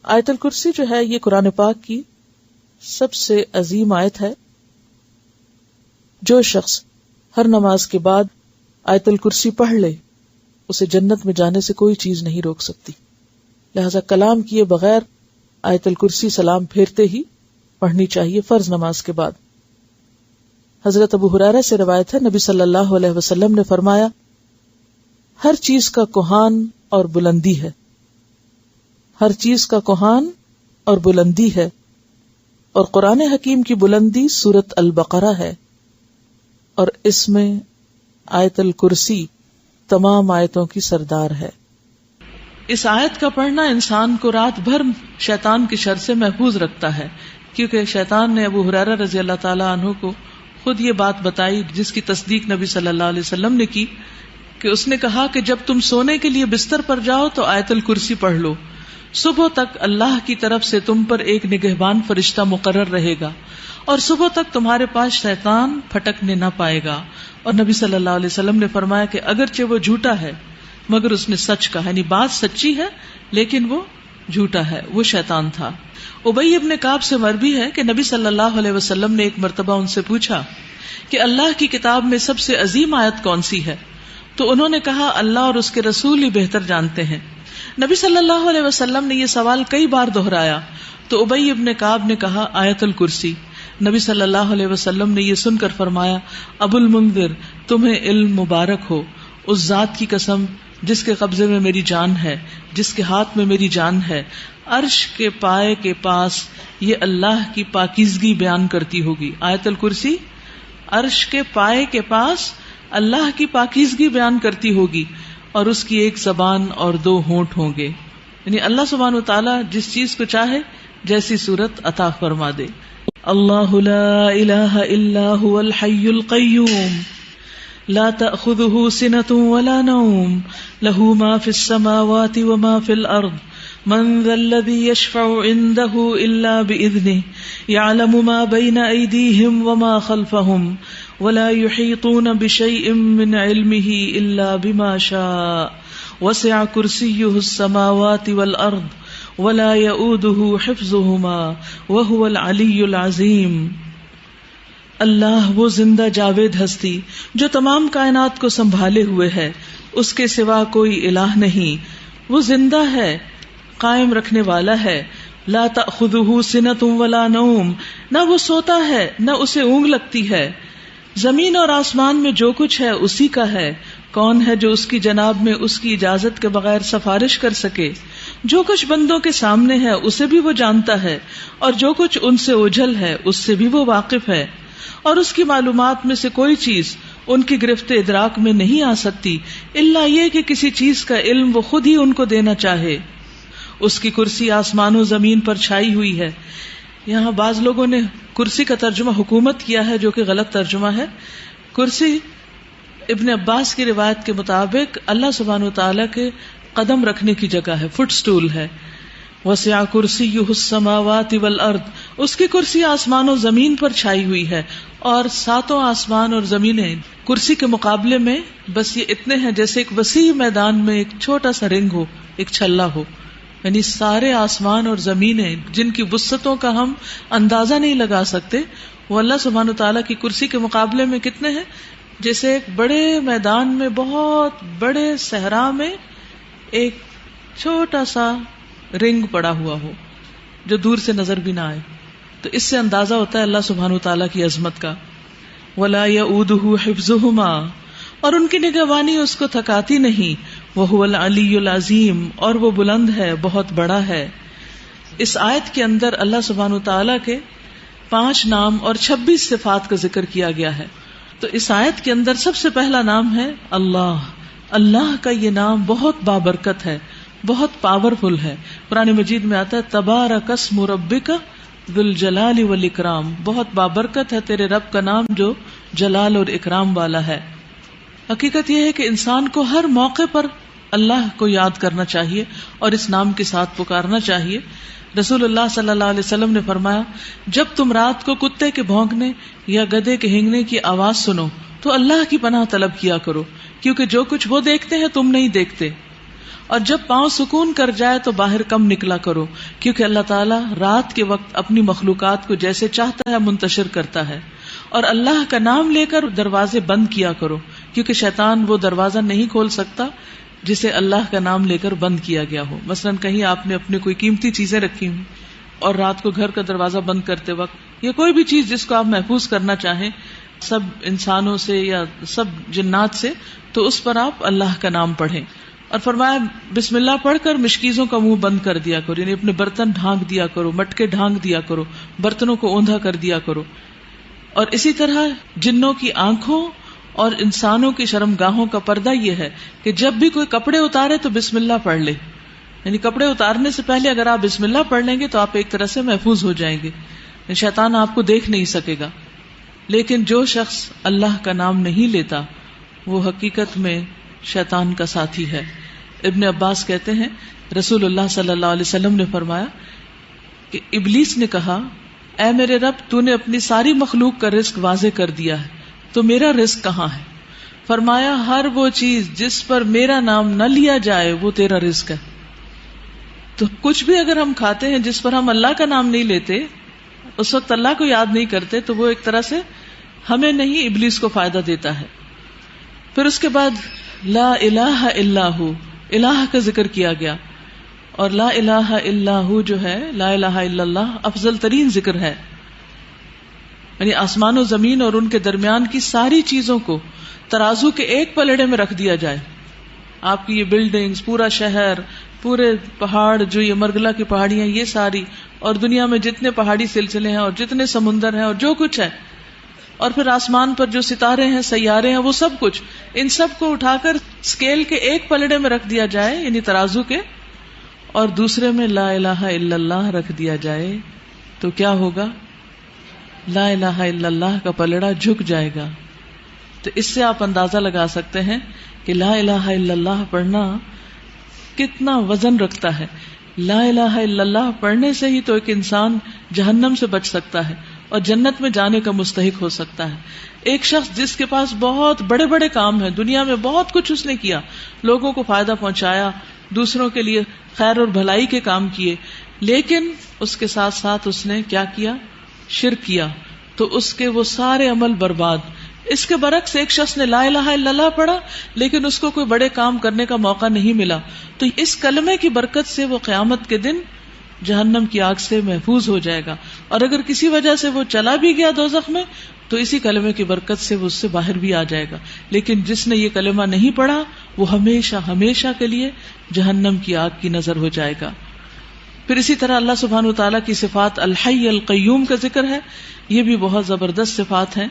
آیت الکرسی جو ہے یہ قرآن پاک کی سب سے عظیم آیت ہے. جو شخص ہر نماز کے بعد آیت الکرسی پڑھ لے اسے جنت میں جانے سے کوئی چیز نہیں روک سکتی. لہذا کلام کیے بغیر آیت الکرسی سلام پھیرتے ہی پڑھنی چاہیے فرض نماز کے بعد. حضرت ابو ہریرہ سے روایت ہے نبی صلی اللہ علیہ وسلم نے فرمایا ہر چیز کا کوہان اور بلندی ہے، ہر چیز کا کوہان اور بلندی ہے، اور قرآن حکیم کی بلندی سورۃ البقرہ ہے، اور اس میں آیت الکرسی تمام آیتوں کی سردار ہے. اس آیت کا پڑھنا انسان کو رات بھر شیطان کی شر سے محفوظ رکھتا ہے، کیونکہ شیطان نے ابو ہریرہ رضی اللہ تعالی عنہ کو خود یہ بات بتائی جس کی تصدیق نبی صلی اللہ علیہ وسلم نے کی، کہ اس نے کہا کہ جب تم سونے کے لیے بستر پر جاؤ تو آیت الکرسی پڑھ لو، صبح تک اللہ کی طرف سے تم پر ایک نگہبان فرشتہ مقرر رہے گا، اور صبح تک تمہارے پاس شیطان پھٹکنے نہ پائے گا. اور نبی صلی اللہ علیہ وسلم نے فرمایا کہ اگرچہ وہ جھوٹا ہے مگر اس نے سچ کہا، یعنی بات سچی ہے لیکن وہ جھوٹا ہے، وہ شیطان تھا. ابی ابن کعب سے مروی ہے کہ نبی صلی اللہ علیہ وسلم نے ایک مرتبہ ان سے پوچھا کہ اللہ کی کتاب میں سب سے عظیم آیت کون سی ہے؟ تو انہوں نے کہا اللہ اور اس کے رسول ہی بہتر جانتے ہیں. نبی صلی اللہ علیہ وسلم نے یہ سوال کئی بار دہرایا تو ابی ابن کعب نے کہا آیت الکرسی. نبی صلی اللہ علیہ وسلم نے یہ سن کر فرمایا ابو المنذر تمہیں علم مبارک ہو، اس ذات کی قسم جس کے قبضے میں میری جان ہے، جس کے ہاتھ میں میری جان ہے، عرش کے پائے کے پاس یہ اللہ کی پاکیزگی بیان کرتی ہوگی. آیت الکرسی عرش کے پائے کے پاس اللہ کی پاکیزگی بیان کرتی ہوگی، اور اس کی ایک زبان اور 2 ہونٹ ہوں گے. یعنی اللہ سبحانہ وتعالی جس چیز کو چاہے جیسی صورت عطا فرما دے. اللہ لا الہ الا هو الحی القیوم لا تأخذه سنة ولا نوم له ما في السماوات وما في الأرض من ذا الذي يشفع عنده إلا بإذنه يعلم ما بين أيديهم وما خلفهم ولا يحيطون بشيء من علمه إلا بما شاء وسع كرسيه السماوات والأرض ولا يؤوده حفظهما وهو العلي العظيم. اللہ وہ زندہ جاوید ہستی جو تمام کائنات کو سنبھالے ہوئے ہے، اس کے سوا کوئی الہ نہیں. وہ زندہ ہے، قائم رکھنے والا ہے. لا تأخذه سنة ولا نوم، نہ وہ سوتا ہے نہ اسے اونگ لگتی ہے. زمین اور آسمان میں جو کچھ ہے اسی کا ہے. کون ہے جو اس کی جناب میں اس کی اجازت کے بغیر سفارش کر سکے؟ جو کچھ بندوں کے سامنے ہے اسے بھی وہ جانتا ہے، اور جو کچھ ان سے اوجھل ہے اس سے بھی وہ واقف ہے. اور اس کی معلومات میں سے کوئی چیز ان کی گرفت ادراک میں نہیں آ سکتی الا یہ کہ کسی چیز کا علم وہ خود ہی ان کو دینا چاہے. اس کی کرسی آسمان و زمین پر چھائی ہوئی ہے. یہاں بعض لوگوں نے کرسی کا ترجمہ حکومت کیا ہے جو کہ غلط ترجمہ ہے. کرسی ابن عباس کی روایت کے مطابق اللہ سبحانہ وتعالی کے قدم رکھنے کی جگہ ہے، فٹ سٹول ہے. وسع کرسیہ السماوات والارض، اس کی کرسی آسمان و زمین پر چھائی ہوئی ہے. اور 7 آسمان اور زمینیں کرسی کے مقابلے میں بس یہ اتنے ہیں جیسے ایک وسیع میدان میں ایک چھوٹا سا رنگ ہو، ایک چھلا ہو. یعنی سارے آسمان اور زمینیں جن کی وسعتوں کا ہم اندازہ نہیں لگا سکتے، وہ اللہ سبحانہ وتعالی کی کرسی کے مقابلے میں کتنے ہیں؟ جیسے ایک بڑے میدان میں، بہت بڑے صحرا میں ایک چھوٹا سا رنگ پڑا ہوا ہو جو دور سے نظر بھی نہ آئے. تو اس سے اندازہ ہوتا ہے اللہ سبحانہ وتعالی کی عظمت کا. ولا یؤودہ حفظہما، اور ان کی نگہبانی اس کو تھکاتی نہیں. وہو العلی العظیم، اور وہ بلند ہے، بہت بڑا ہے. اس آیت کے اندر اللہ سبحانہ وتعالی کے 5 نام اور 26 صفات کا ذکر کیا گیا ہے. تو اس آیت کے اندر سب سے پہلا نام ہے اللہ. اللہ کا یہ نام بہت بابرکت ہے، بہت پاورفل ہے. قرآن مجید میں آتا ہے تبارک اسم ربک ذو الجلال والاکرام، بہت بابرکت ہے تیرے رب کا نام جو جلال اور اکرام والا ہے. حقیقت یہ ہے کہ انسان کو ہر موقع پر اللہ کو یاد کرنا چاہیے اور اس نام کے ساتھ پکارنا چاہیے. رسول اللہ صلی اللہ علیہ وسلم نے فرمایا جب تم رات کو کتے کے بھونکنے یا گدھے کے ہینگنے کی آواز سنو تو اللہ کی پناہ طلب کیا کرو، کیونکہ جو کچھ وہ دیکھتے ہیں تم نہیں دیکھتے، اور جب پاؤں سکون کر جائے تو باہر کم نکلا کرو، کیونکہ اللہ تعالیٰ رات کے وقت اپنی مخلوقات کو جیسے چاہتا ہے منتشر کرتا ہے۔ اور اللہ کا نام لے کر دروازے بند کیا کرو، کیونکہ شیطان وہ دروازہ نہیں کھول سکتا جسے اللہ کا نام لے کر بند کیا گیا ہو۔ مثلاً کہیں آپ نے اپنے کوئی قیمتی چیزیں رکھی ہوں اور رات کو گھر کا دروازہ بند کرتے وقت، یا کوئی بھی چیز جس کو آپ محفوظ کرنا چاہیں سب انسانوں سے یا سب جنات سے، تو اس پر آپ اللہ کا نام پڑھیں۔ اور فرمایا بسم اللہ پڑھ کر مشکیزوں کا منہ بند کر دیا کرو، یعنی اپنے برتن ڈھانک دیا کرو، مٹکے ڈھانک دیا کرو، برتنوں کو اوندھا کر دیا کرو۔ اور اسی طرح جنوں کی آنکھوں اور انسانوں کی شرمگاہوں کا پردہ یہ ہے کہ جب بھی کوئی کپڑے اتارے تو بسم اللہ پڑھ لے، یعنی کپڑے اتارنے سے پہلے اگر آپ بسم اللہ پڑھ لیں گے تو آپ ایک طرح سے محفوظ ہو جائیں گے، شیطان آپ کو دیکھ نہیں سکے گا۔ لیکن جو شخص اللہ کا نام نہیں لیتا وہ حقیقت میں شیطان کا ساتھی ہے۔ ابن عباس کہتے ہیں رسول اللہ صلی اللہ علیہ وسلم نے فرمایا کہ ابلیس نے کہا اے میرے رب، تو نے اپنی ساری مخلوق کا رزق واضح کر دیا ہے، تو میرا رزق کہاں ہے؟ فرمایا ہر وہ چیز جس پر میرا نام نہ لیا جائے وہ تیرا رزق ہے۔ تو کچھ بھی اگر ہم کھاتے ہیں جس پر ہم اللہ کا نام نہیں لیتے، اس وقت اللہ کو یاد نہیں کرتے، تو وہ ایک طرح سے ہمیں نہیں ابلیس کو فائدہ دیتا ہے۔ پھر اس کے بعد لا الہ الا ہو، الہ کا ذکر کیا گیا، اور لا الہ الا ہو جو ہے لا الہ الا اللہ افضل ترین ذکر ہے، یعنی آسمان و زمین اور ان کے درمیان کی ساری چیزوں کو ترازو کے ایک پلڑے میں رکھ دیا جائے۔ آپ کی یہ بلڈنگز، پورا شہر، پورے پہاڑ، جو یہ مرگلا کی پہاڑیاں، یہ ساری، اور دنیا میں جتنے پہاڑی سلسلے ہیں اور جتنے سمندر ہیں اور جو کچھ ہے، اور پھر آسمان پر جو ستارے ہیں، سیارے ہیں، وہ سب کچھ، ان سب کو اٹھا کر اسکیل کے ایک پلڑے میں رکھ دیا جائے، یعنی ترازو کے، اور دوسرے میں لا الہ الا اللہ رکھ دیا جائے، تو کیا ہوگا؟ لا الہ الا اللہ کا پلڑا جھک جائے گا۔ تو اس سے آپ اندازہ لگا سکتے ہیں کہ لا الہ الا اللہ پڑھنا کتنا وزن رکھتا ہے۔ لا الہ الا اللہ پڑھنے سے ہی تو ایک انسان جہنم سے بچ سکتا ہے اور جنت میں جانے کا مستحق ہو سکتا ہے۔ ایک شخص جس کے پاس بہت بڑے بڑے کام ہیں، دنیا میں بہت کچھ اس نے کیا، لوگوں کو فائدہ پہنچایا، دوسروں کے لیے خیر اور بھلائی کے کام کیے، لیکن اس کے ساتھ ساتھ اس نے کیا کیا؟ شرک کیا، تو اس کے وہ سارے عمل برباد۔ اس کے برعکس ایک شخص نے لا الہ الا اللہ پڑھا لیکن اس کو کوئی بڑے کام کرنے کا موقع نہیں ملا، تو اس کلمے کی برکت سے وہ قیامت کے دن جہنم کی آگ سے محفوظ ہو جائے گا، اور اگر کسی وجہ سے وہ چلا بھی گیا دوزخ میں تو اسی کلمے کی برکت سے وہ اس سے باہر بھی آ جائے گا۔ لیکن جس نے یہ کلمہ نہیں پڑھا وہ ہمیشہ ہمیشہ کے لیے جہنم کی آگ کی نظر ہو جائے گا۔ پھر اسی طرح اللہ سبحانہ وتعالیٰ کی صفات الحی القیوم کا ذکر ہے، یہ بھی بہت زبردست صفات ہیں،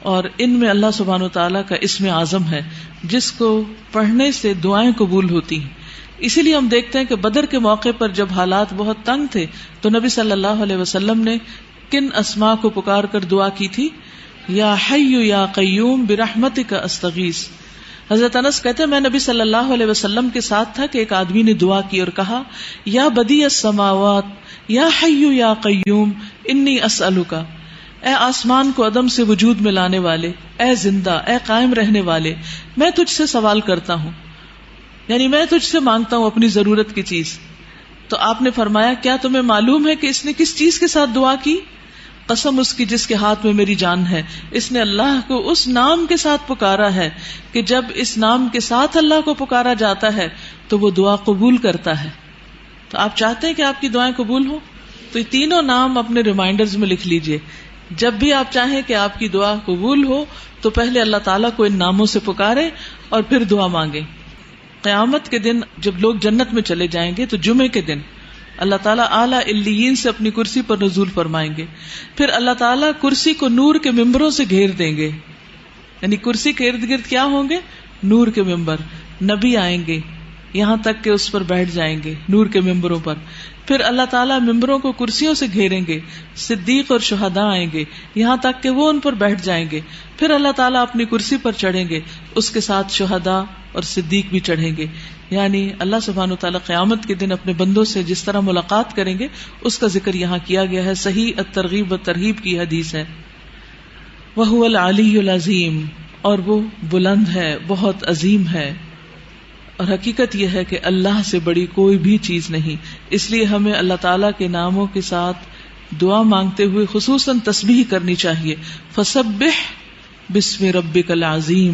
اور ان میں اللہ سبحانہ وتعالیٰ کا اسم اعظم ہے جس کو پڑھنے سے دعائیں قبول ہوتی ہیں۔ اسی لیے ہم دیکھتے ہیں کہ بدر کے موقع پر جب حالات بہت تنگ تھے تو نبی صلی اللہ علیہ وسلم نے کن اسماء کو پکار کر دعا کی تھی؟ یا حی یا قیوم برحمتک استغیث۔ حضرت انس کہتے ہیں میں نبی صلی اللہ علیہ وسلم کے ساتھ تھا کہ ایک آدمی نے دعا کی اور کہا یا بدیع السماوات یا حی یا قیوم انی اسألک، اے آسمان کو عدم سے وجود میں لانے والے، اے زندہ، اے قائم رہنے والے، میں تجھ سے سوال کرتا ہوں، یعنی میں تجھ سے مانگتا ہوں اپنی ضرورت کی چیز۔ تو آپ نے فرمایا کیا تمہیں معلوم ہے کہ اس نے کس چیز کے ساتھ دعا کی؟ قسم اس کی جس کے ہاتھ میں میری جان ہے، اس نے اللہ کو اس نام کے ساتھ پکارا ہے کہ جب اس نام کے ساتھ اللہ کو پکارا جاتا ہے تو وہ دعا قبول کرتا ہے۔ تو آپ چاہتے ہیں کہ آپ کی دعائیں قبول ہوں تو یہ تینوں نام اپنے ریمائنڈرز میں لکھ لیجئے۔ جب بھی آپ چاہیں کہ آپ کی دعا قبول ہو تو پہلے اللہ تعالیٰ کو ان ناموں سے پکارے اور پھر دعا مانگیں۔ قیامت کے دن جب لوگ جنت میں چلے جائیں گے تو جمعے کے دن اللہ تعالیٰ اعلیٰ علیین سے اپنی کرسی پر نزول فرمائیں گے، پھر اللہ تعالیٰ کرسی کو نور کے ممبروں سے گھیر دیں گے، یعنی کرسی کے ارد گرد کیا ہوں گے؟ نور کے ممبر، نبی آئیں گے یہاں تک کہ اس پر بیٹھ جائیں گے نور کے ممبروں پر، پھر اللہ تعالیٰ ممبروں کو کرسیوں سے گھیریں گے، صدیق اور شہداء آئیں گے یہاں تک کہ وہ ان پر بیٹھ جائیں گے، پھر اللہ تعالیٰ اپنی کرسی پر چڑھیں گے، اس کے ساتھ شہداء اور صدیق بھی چڑھیں گے۔ یعنی اللہ سبحانہ وتعالیٰ قیامت کے دن اپنے بندوں سے جس طرح ملاقات کریں گے اس کا ذکر یہاں کیا گیا ہے۔ صحیح الترغیب والترہیب کی حدیث ہے۔ وَهُوَ الْعَلِيُّ الْعَظِيمُ، اور وہ بلند ہے، بہت عظیم ہے۔ اور حقیقت یہ ہے کہ اللہ سے بڑی کوئی بھی چیز نہیں، اس لیے ہمیں اللہ تعالیٰ کے ناموں کے ساتھ دعا مانگتے ہوئے خصوصاً تسبیح کرنی چاہیے. فسبح بسم ربک العظیم،